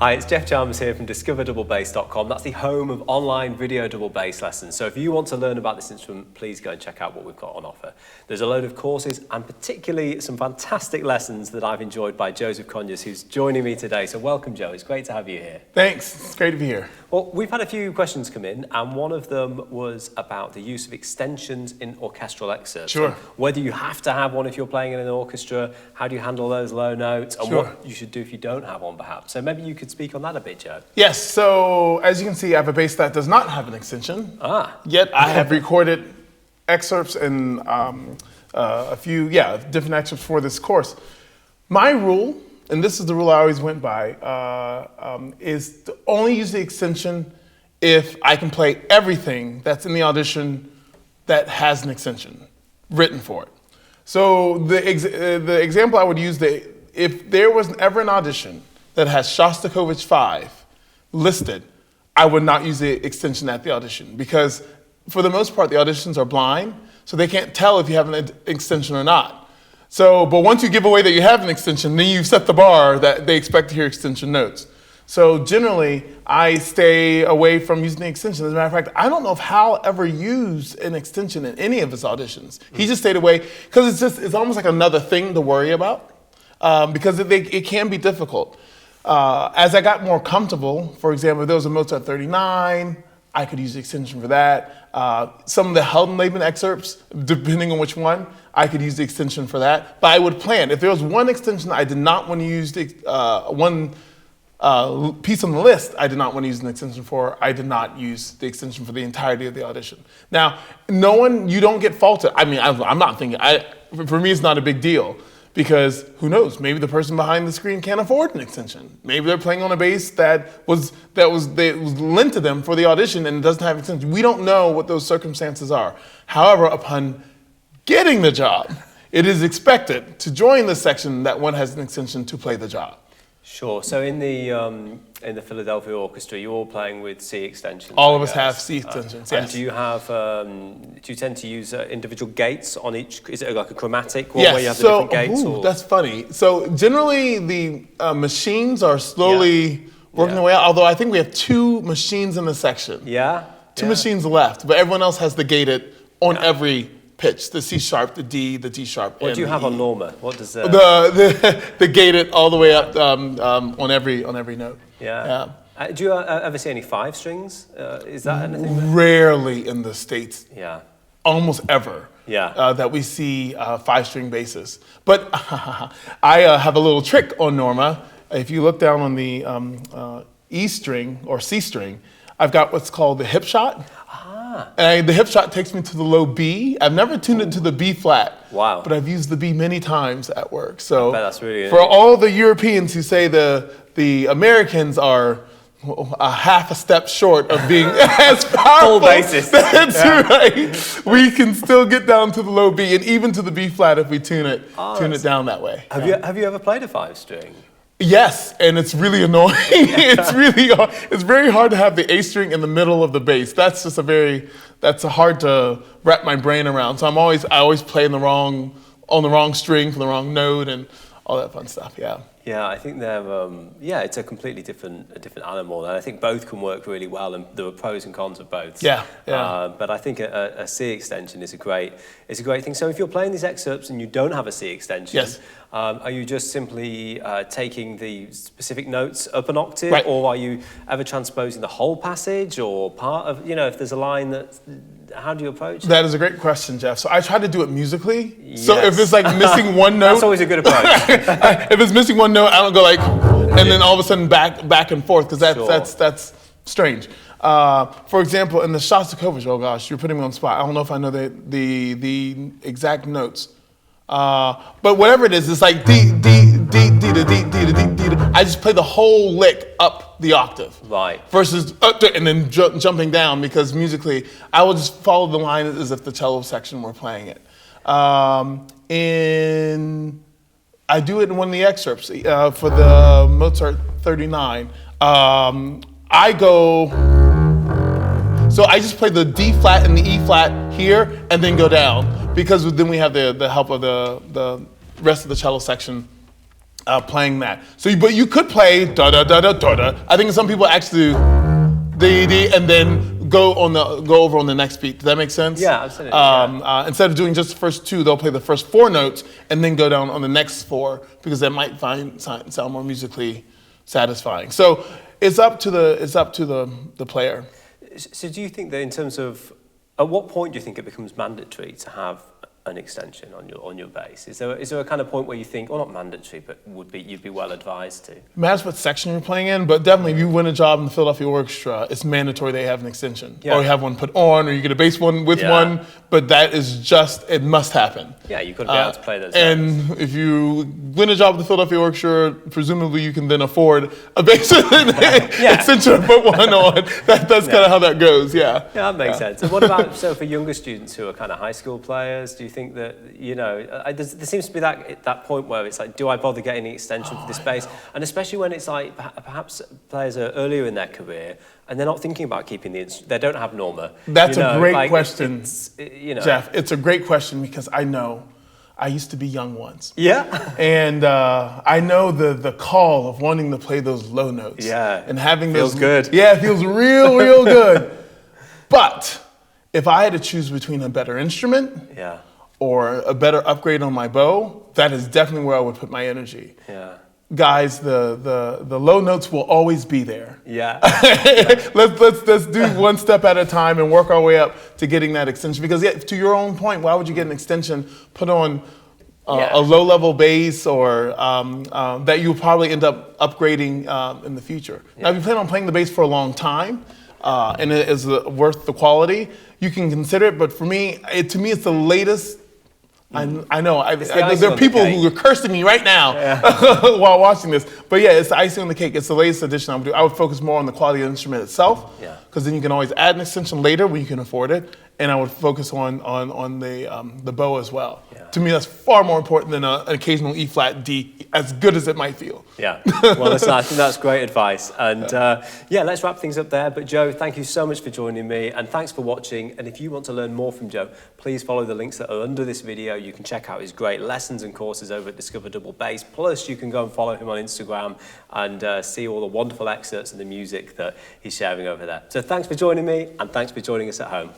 Hi, it's Jeff Chalmers here from discoverdouble-bass.com. That's the home of online video double bass lessons. So if you want to learn about this instrument, please go and check out what we've got on offer. There's a load of courses and particularly some fantastic lessons that I've enjoyed by Joseph Conyers, who's joining me today. So welcome, Joe. It's great to have you here. Thanks. It's great to be here. Well, we've had a few questions come in, and one of them was about the use of extensions in orchestral excerpts. Sure. Whether you have to have one if you're playing in an orchestra, how do you handle those low notes, and Sure. what you should do if you don't have one, perhaps. So maybe you could speak on that a bit, Joe. Yes, so as you can see, I have a bass that does not have an extension. Yet I have recorded excerpts and a few, different excerpts for this course. My rule, and this is the rule I always went by, is to only use the extension if I can play everything that's in the audition that has an extension written for it. So the example I would use, if there was ever an audition that has Shostakovich 5 listed, I would not use the extension at the audition because for the most part, the auditions are blind, so they can't tell if you have an extension or not. So, but once you give away that you have an extension, then you've set the bar that they expect to hear extension notes. So generally, I stay away from using the extension. As a matter of fact, I don't know if Hal ever used an extension in any of his auditions. He just stayed away because it's almost like another thing to worry about because it can be difficult. As I got more comfortable, for example, if there was a Mozart 39, I could use the extension for that. Some of the Heldenleben excerpts, depending on which one, I could use the extension for that. But I would plan. If there was one extension I did not want to use, one piece on the list I did not want to use an extension for, I did not use the extension for the entirety of the audition. Now, you don't get faulted. I mean, I'm not thinking, for me it's not a big deal. Because who knows? Maybe the person behind the screen can't afford an extension. Maybe they're playing on a bass that was lent to them for the audition and doesn't have an extension. We don't know what those circumstances are. However, upon getting the job, it is expected to join the section that one has an extension to play the job. Sure. So in the Philadelphia Orchestra, you're all playing with C extensions. All of us have C extensions. Yes. And do you have? Do you tend to use individual gates on each? Is it like a chromatic Yes. where you have the different gates? Or? That's funny. So generally, the machines are slowly working their way out. Although I think we have 2 machines in the section. Yeah. 2 machines left, but everyone else has the gated on every pitch, the C sharp, the D, the D sharp. What do you have on Norma? What does the gated all the way up on every note? Yeah. Do you ever see any 5 strings? Is that anything? Rarely in the States. Yeah. Almost ever. Yeah. That we see 5-string basses. But I have a little trick on Norma. If you look down on the E string or C string, I've got what's called the hip shot. And the hip shot takes me to the low B. I've never tuned it to the B flat. Wow. But I've used the B many times at work. So I bet that's really for all the Europeans who say the Americans are a half a step short of being as powerful. Full bassist. That's right. We can still get down to the low B and even to the B flat if we tune it down that way. Have you ever played a 5-string? Yes, and it's really annoying. It's very hard to have the A string in the middle of the bass. That's just that's hard to wrap my brain around. So I always play on the wrong string for the wrong note and all that fun stuff. Yeah. Yeah, I think they're it's a completely different animal, and I think both can work really well, and there are pros and cons of both. Yeah. But I think a C extension is a great thing. So if you're playing these excerpts and you don't have a C extension, yes. Are you just simply taking the specific notes up an octave, right. or are you ever transposing the whole passage or part of? If there's a line that. How do you approach it? That is a great question, Jeff. So I try to do it musically. Yes. So if it's like missing one note. That's always a good approach. If it's missing one note, I don't go like, and then all of a sudden back and forth, because that's strange. For example, in the Shostakovich, oh gosh, you're putting me on the spot. I don't know if I know the exact notes. But whatever it is, it's like D, D, D, D, D, D, D, D, D. I just play the whole lick up the octave. Right. Versus, and then jumping down, because musically, I will just follow the line as if the cello section were playing it. I do it in one of the excerpts for the Mozart 39. So I just play the D flat and the E flat here, and then go down, because then we have the help of the rest of the cello section playing that. So, but you could play da da da da da da. I think some people actually do and then go over on the next beat. Does that make sense? Yeah, absolutely. Instead of doing just the first two, they'll play the first 4 notes and then go down on the next 4 because that might sound more musically satisfying. So it's up to the player. So do you think that in terms of, at what point do you think it becomes mandatory to have an extension on your bass? Is there a kind of point where you think, well, not mandatory, but you'd be well advised to? It matters what section you're playing in, but definitely if you win a job in the Philadelphia Orchestra, it's mandatory they have an extension. Or you have one put on, or you get a bass one with one, but that is just, it must happen. Yeah, you've got to be able to play those And notes. if you win a job at the Philadelphia Orchestra, presumably you can then afford a bass extension to put one on. That's kind of how that goes, Yeah, that makes sense. And what about, so for younger students who are kind of high school players, do you think that, there seems to be that point where it's like, do I bother getting an extension for this bass? And especially when it's like, perhaps players are earlier in their career and they're not thinking about keeping the instrument, they don't have Norma. That's a great question, Jeff. It's a great question because I know I used to be young once. Yeah. And I know the call of wanting to play those low notes. Yeah. And having feels those. Good. Yeah, it feels real good. But if I had to choose between a better instrument or a better upgrade on my bow, that is definitely where I would put my energy. Yeah. Guys, the low notes will always be there. Yeah. Let's do one step at a time and work our way up to getting that extension. Because to your own point, why would you get an extension put on a low-level bass or that you'll probably end up upgrading in the future? Now, if you plan on playing the bass for a long time and it is worth the quality, you can consider it. But for me, to me, it's the latest. I know. There are people who are cursing me right now while watching this. But yeah, it's the icing on the cake. It's the latest edition I would do. I would focus more on the quality of the instrument itself. Because then you can always add an extension later when you can afford it. And I would focus on the bow as well. To me, that's far more important than an occasional E flat D, as good as it might feel. Yeah, well, listen, I think that's great advice. And let's wrap things up there. But Joe, thank you so much for joining me, and thanks for watching. And if you want to learn more from Joe, please follow the links that are under this video. You can check out his great lessons and courses over at Discover Double Bass. Plus, you can go and follow him on Instagram and see all the wonderful excerpts and the music that he's sharing over there. So thanks for joining me, and thanks for joining us at home.